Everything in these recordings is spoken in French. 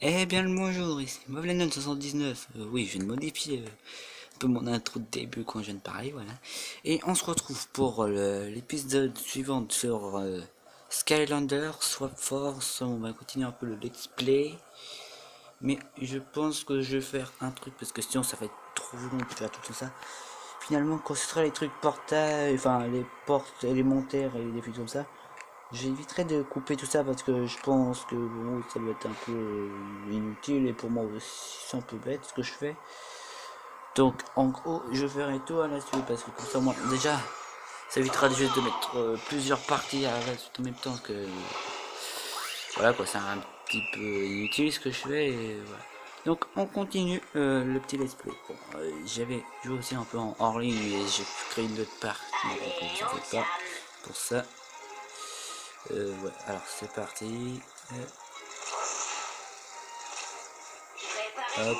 Eh bien le bonjour, ici Movlenon79. Oui, je viens de modifier un peu mon intro de début quand je viens de parler, voilà. Et on se retrouve pour l'épisode suivant sur Skylander, Swap Force. On va continuer un peu le let's play. Mais je pense que je vais faire un truc, parce que sinon ça va être trop long de faire tout ça. Finalement, quand ce sera les trucs portails, enfin les portes élémentaires et des trucs comme ça, j'éviterai de couper tout ça parce que je pense que bon, ça doit être un peu inutile et pour moi aussi c'est un peu bête ce que je fais. Donc en gros je ferai tout à la suite parce que comme ça moi déjà ça évitera juste de mettre plusieurs parties à la suite en même temps que voilà quoi, c'est un petit peu inutile ce que je fais et voilà. Donc on continue le petit let's play. Bon, j'avais joué aussi un peu en hors ligne mais j'ai créé une autre partie donc vous en faites pas pour ça. Ouais, alors c'est parti. Hop.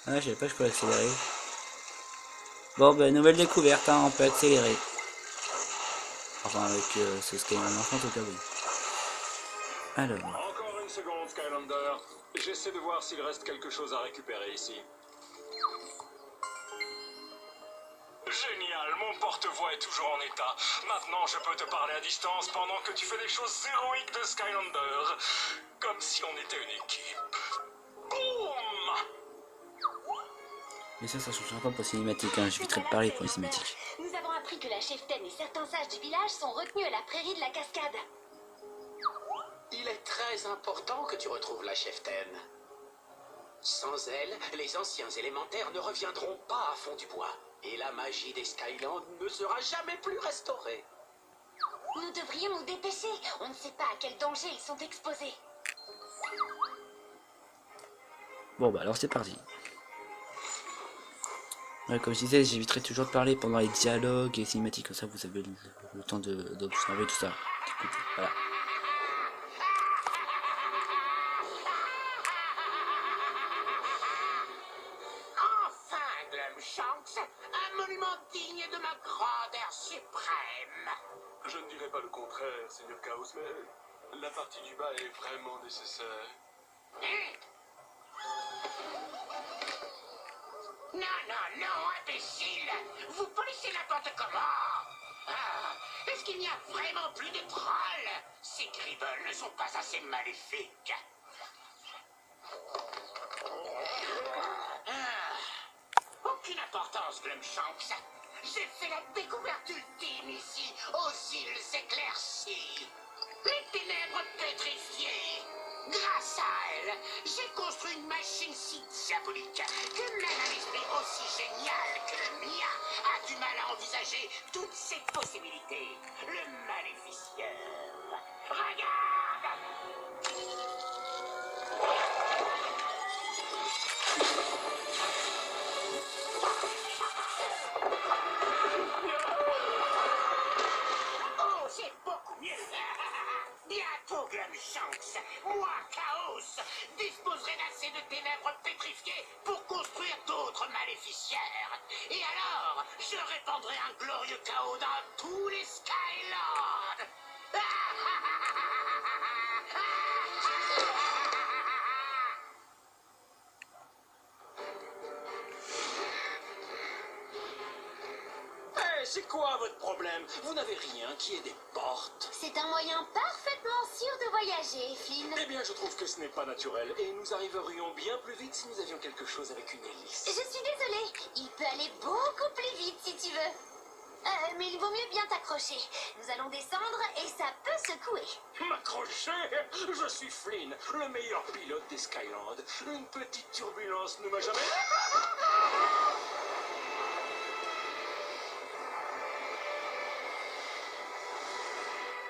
Ah, je savais pas que je peux accélérer. Bon, ben, nouvelle découverte, hein, on peut accélérer. Enfin, avec ce Skylander en tout cas, oui. Alors. Encore une seconde, Skylander. J'essaie de voir s'il reste quelque chose à récupérer ici. Génial, mon porte-voix est toujours en état. Maintenant, je peux te parler à distance pendant que tu fais des choses héroïques de Skylander. Comme si on était une équipe. Boum! Mais ça changera pas pour les cinématiques, hein. J'éviterai de parler pour les cinématiques. Nous avons appris que la cheftaine et certains sages du village sont retenus à la prairie de la cascade. Il est très important que tu retrouves la cheftaine. Sans elle, les anciens élémentaires ne reviendront pas à Fond du Bois. Et la magie des Skylands ne sera jamais plus restaurée. Nous devrions nous dépêcher. On ne sait pas à quel danger ils sont exposés. Bon, bah alors c'est parti. Ouais, comme je disais, j'éviterai toujours de parler pendant les dialogues et les cinématiques, comme ça vous avez le temps d'observer tout ça. Écoutez, voilà. Enfin, Glumshanks, un monument digne de ma grandeur suprême. Je ne dirais pas le contraire, Seigneur Chaos, mais la partie du bas est vraiment nécessaire. Non, imbécile! Vous polissez n'importe comment! Ah, est-ce qu'il n'y a vraiment plus de trolls? Ces Gribbles ne sont pas assez maléfiques. Aucune importance, Glumshanks. J'ai fait la découverte ultime ici, aux îles éclaircies. Les ténèbres pétrifiées. Grâce à elle, j'ai construit une machine si diabolique que même un esprit aussi génial que le mien a du mal à envisager toutes ses possibilités. Le maléficieur. Regarde! Oh, c'est beaucoup mieux. Bientôt, Glumshanks, moi, Chaos, disposerai d'assez de ténèbres pétrifiées pour construire d'autres maléficiaires. Et alors, je répandrai un glorieux chaos dans tous les Skylands. C'est quoi votre problème? Vous n'avez rien qui ait des portes. C'est un moyen parfaitement sûr de voyager, Flynn. Eh bien, je trouve que ce n'est pas naturel et nous arriverions bien plus vite si nous avions quelque chose avec une hélice. Je suis désolée. Il peut aller beaucoup plus vite si tu veux. Mais il vaut mieux bien t'accrocher. Nous allons descendre et ça peut secouer. M'accrocher? Je suis Flynn, le meilleur pilote des Skylands. Une petite turbulence ne m'a jamais...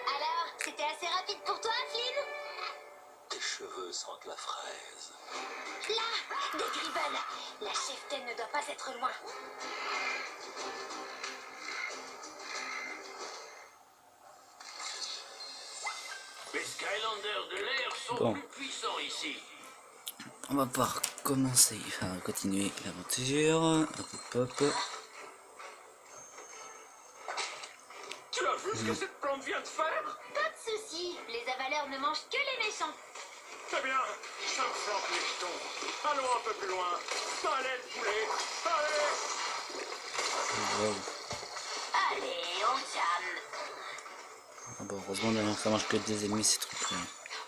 Alors, c'était assez rapide pour toi, Flynn? Tes cheveux sentent la fraise. Là, des Gribbles. La cheftaine ne doit pas être loin. Les Skylanders de l'air sont Bon. plus puissants ici. On va pouvoir commencer, enfin continuer l'aventure. Hop, hop, hop. Tu as vu que cette plante vient de faire? Pas de soucis, les avaleurs ne mangent que les méchants. Très bien, ça me flanque les jetons. Allons un peu plus loin. Allez, le poulet, allez! Wow. Allez, on calme. Ah bon, heureusement d'ailleurs ça marche que des ennemis ces trucs là.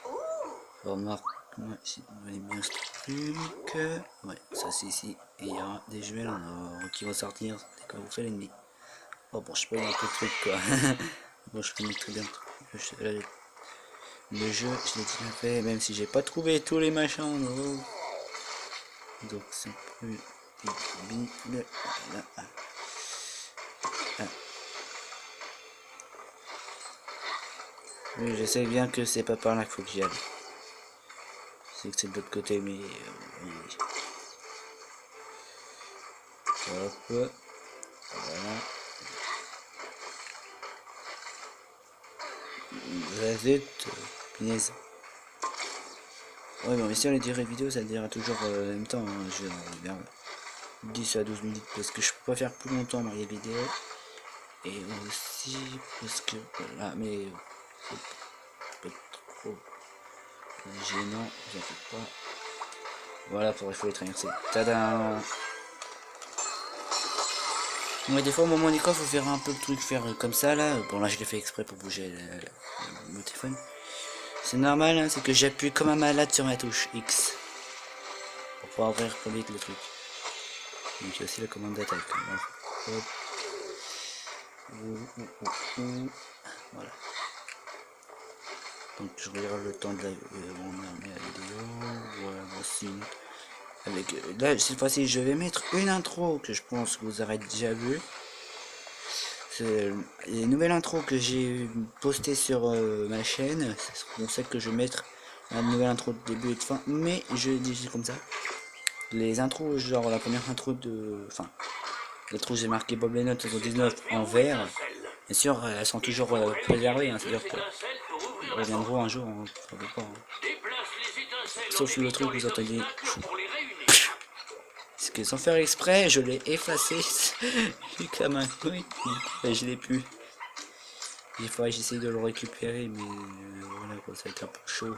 Ouh, Remarque, moi si vous voyez bien ce truc. Ouais, ça c'est ici. Et il y aura des jumelles en or qui vont sortir dès que vous faites l'ennemi. Oh bon, je sais pas, il y a un peu de trucs quoi. Bon, je connais très bien le jeu, je l'ai déjà fait, même si j'ai pas trouvé tous les machins en haut. Donc c'est un peu débile. Voilà. Ah. Oui, je sais bien que c'est pas par là qu'il faut que j'y aille. C'est que c'est de l'autre côté, mais oui. Hop. Voilà. Zut, punaise. Ouais, bon, mais si on les durées vidéo, ça durera toujours en même temps. Hein, je vers 10 à 12 minutes parce que je peux pas faire plus longtemps dans les vidéos. Et aussi parce que voilà, mais c'est pas trop gênant, j'en fais pas. Voilà, il faut les traverser. Tada! Ouais, des fois au moment des coffres, faut faire un peu le truc, faire comme ça là. Bon, là je l'ai fait exprès pour bouger mon téléphone. C'est normal, hein, c'est que j'appuie comme un malade sur ma touche X pour pouvoir ouvrir plus vite le truc. Donc il y a aussi la commande d'attaque. Voilà. Donc je regarde le temps de la vidéo. Voilà, voici. Avec là cette fois-ci je vais mettre une intro que je pense que vous aurez déjà vu. C'est les nouvelles intros que j'ai postées sur ma chaîne. C'est celle que je vais mettre la nouvelle intro de début et de fin. Mais je dis comme ça. Les intros, genre la première intro de. Enfin, l'intro j'ai marqué Bob Lennon 19 en vert. Bien sûr, elles sont toujours préservées. Hein, c'est-à-dire qu'elles reviendront un jour. Hein, pas, hein. Sauf le truc que vous entendez. Parce que sans faire exprès, je l'ai effacé. Comme un couille. Je l'ai plus. Des fois j'essaie de le récupérer, mais voilà quoi, ça va être un peu chaud.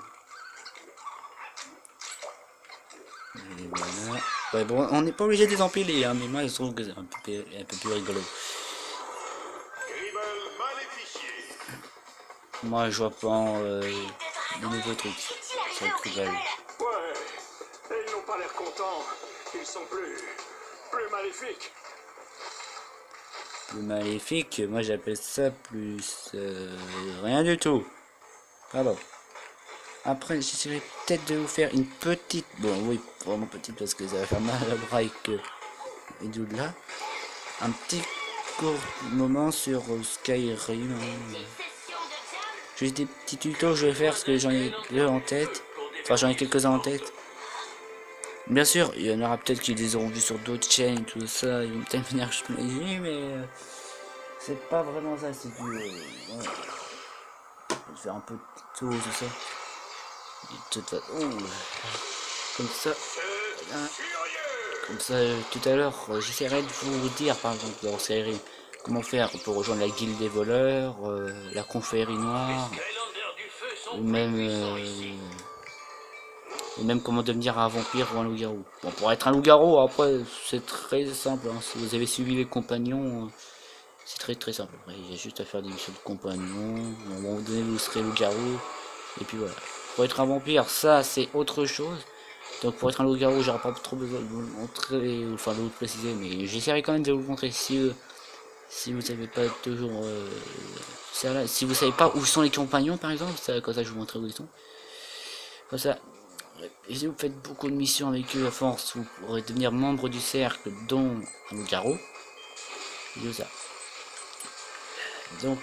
Et voilà. Ouais, bon, on n'est pas obligé de les empiler, hein, mais moi je trouve que c'est un peu plus rigolo. Moi je vois pas de nouveaux trucs sur le Kribble. Ouais, et ils n'ont pas l'air contents. Ils sont plus maléfiques. Plus maléfique, moi j'appelle ça plus rien du tout. Alors, après j'essaierai peut-être de vous faire une petite, bon oui, vraiment petite parce que ça va faire mal à la bras et de là, un petit court moment sur Skyrim. J'ai des petits tutos que je vais faire parce que j'en ai deux en tête, enfin j'en ai quelques-uns en tête. Bien sûr, il y en aura peut-être qui les auront vus sur d'autres chaînes, tout ça, ils vont peut-être venir je me dis, mais c'est pas vraiment ça, c'est du... ouais. Je vais faire un peu de tout ça. Et toute façon, comme ça, voilà. Comme ça, tout à l'heure, j'essaierai de vous dire, par exemple, dans Skyrim, comment faire pour rejoindre la guilde des voleurs, la confrérie noire, ou même comment devenir un vampire ou un loup-garou. Bon, pour être un loup-garou, après, c'est très simple, hein. Si vous avez suivi les compagnons, c'est très simple. Après, il y a juste à faire des missions de compagnons, à un moment donné, vous serez loup-garou, et puis voilà. Pour être un vampire, ça, c'est autre chose. Donc pour être un loup-garou, j'aurais pas trop besoin de vous le montrer, enfin de vous le préciser, mais j'essaierai quand même de vous le montrer si vous savez pas toujours ça là, si vous savez pas où sont les compagnons par exemple, ça, comme ça je vous montrerai où ils sont. Comme ça, et si vous faites beaucoup de missions avec eux à force, vous pourrez devenir membre du cercle, dont un loup-garou. C'est ça. Donc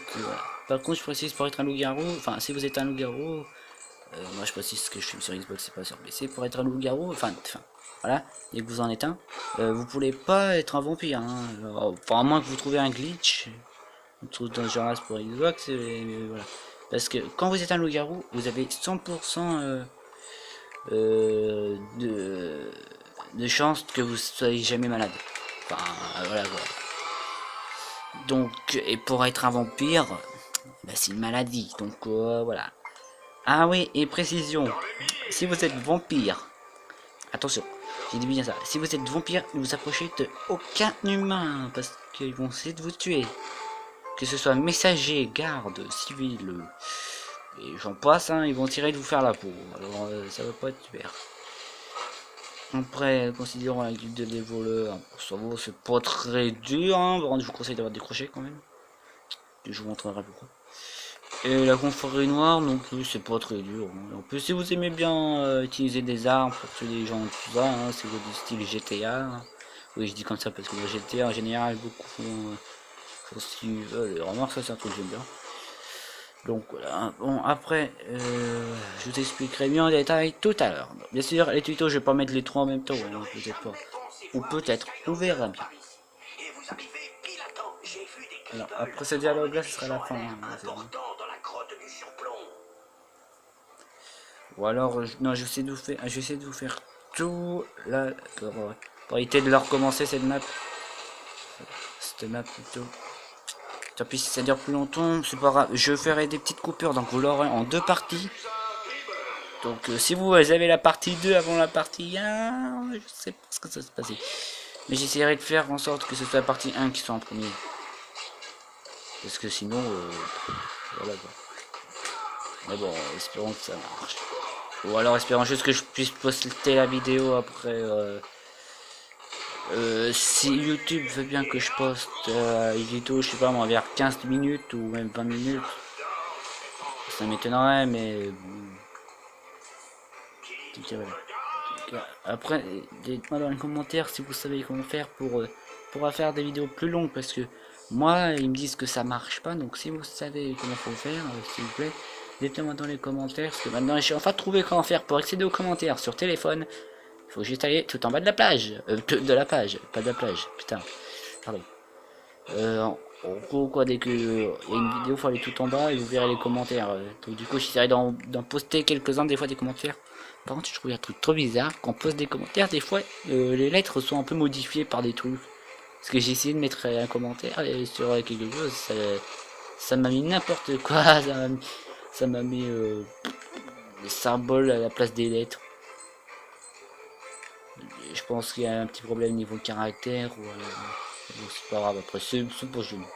par contre je précise pour être un loup-garou, enfin si vous êtes un loup-garou. Moi je précise que je suis sur Xbox, c'est pas sur PC. Pour être un loup-garou, enfin voilà, dès que vous en êtes un, vous pouvez pas être un vampire. Hein. Enfin, à moins que vous trouvez un glitch, un truc dans ce genre pour Xbox, voilà. Parce que quand vous êtes un loup-garou, vous avez 100% de chance que vous soyez jamais malade. Enfin, voilà quoi. Donc, et pour être un vampire, Bah, c'est une maladie, donc voilà. Ah oui, et précision, si vous êtes vampire, attention, j'ai dit bien ça, si vous êtes vampire, ne vous approchez de aucun humain, parce qu'ils vont essayer de vous tuer. Que ce soit messager, garde, civil, et j'en passe, hein, ils vont tirer de vous faire la peau, alors ça va pas être super. Après, considérons la guilde des voleurs, ça va, c'est pas très dur, hein, je vous conseille d'avoir décroché quand même. Je vous montrerai pourquoi. Et la confrérie noire non plus, c'est pas très dur. Hein. En plus, si vous aimez bien utiliser des armes pour tuer les gens, tout ça, hein, c'est du style GTA. Hein. Oui, je dis comme ça parce que le GTA en général, beaucoup font ce qu'ils veulent. Remarque, ça c'est un truc que j'aime bien. Donc voilà. Bon, après, je vous expliquerai mieux en détail tout à l'heure. Bien sûr, les tutos, je vais pas mettre les trois en même temps, hein, peut-être pas. Ou peut-être, on verra bien. Alors, après ce dialogue là, ce sera la fin. Hein, ou alors, non, j'essaie de vous faire tout là pour éviter de leur recommencer cette map plutôt. Tant pis si ça dure plus longtemps, c'est pas grave. Je ferai des petites coupures, donc vous l'aurez en 2 parties. Donc si vous avez la partie 2 avant la partie 1, je sais pas ce que ça va se passer. Mais j'essaierai de faire en sorte que ce soit la partie 1 qui soit en premier. Parce que sinon, voilà quoi. Mais bon, espérons que ça marche. Ou alors espérons juste que je puisse poster la vidéo après. Si YouTube veut bien que je poste une vidéo, je sais pas moi, vers 15 minutes ou même 20 minutes. Ça m'étonnerait, mais... Après, dites-moi dans les commentaires si vous savez comment faire pour faire des vidéos plus longues, parce que moi, ils me disent que ça marche pas, donc si vous savez comment faut faire, s'il vous plaît, dites-moi dans les commentaires, parce que maintenant j'ai enfin trouvé comment faire pour accéder aux commentaires sur téléphone. Il faut juste aller tout en bas de la plage, de la page, pas de la plage, putain, pardon. En gros, quoi, dès que il y a une vidéo, faut aller tout en bas et vous verrez les commentaires. Donc du coup, j'essaierai d'en poster quelques-uns, des fois des commentaires. Par contre, je trouve un truc trop bizarre, quand on poste des commentaires, des fois, les lettres sont un peu modifiées par des trucs. Parce que j'ai essayé de mettre un commentaire et sur quelque chose, ça m'a mis n'importe quoi, ça m'a mis des symboles à la place des lettres. Je pense qu'il y a un petit problème niveau caractère, ou c'est pas grave, après c'est pas gênant.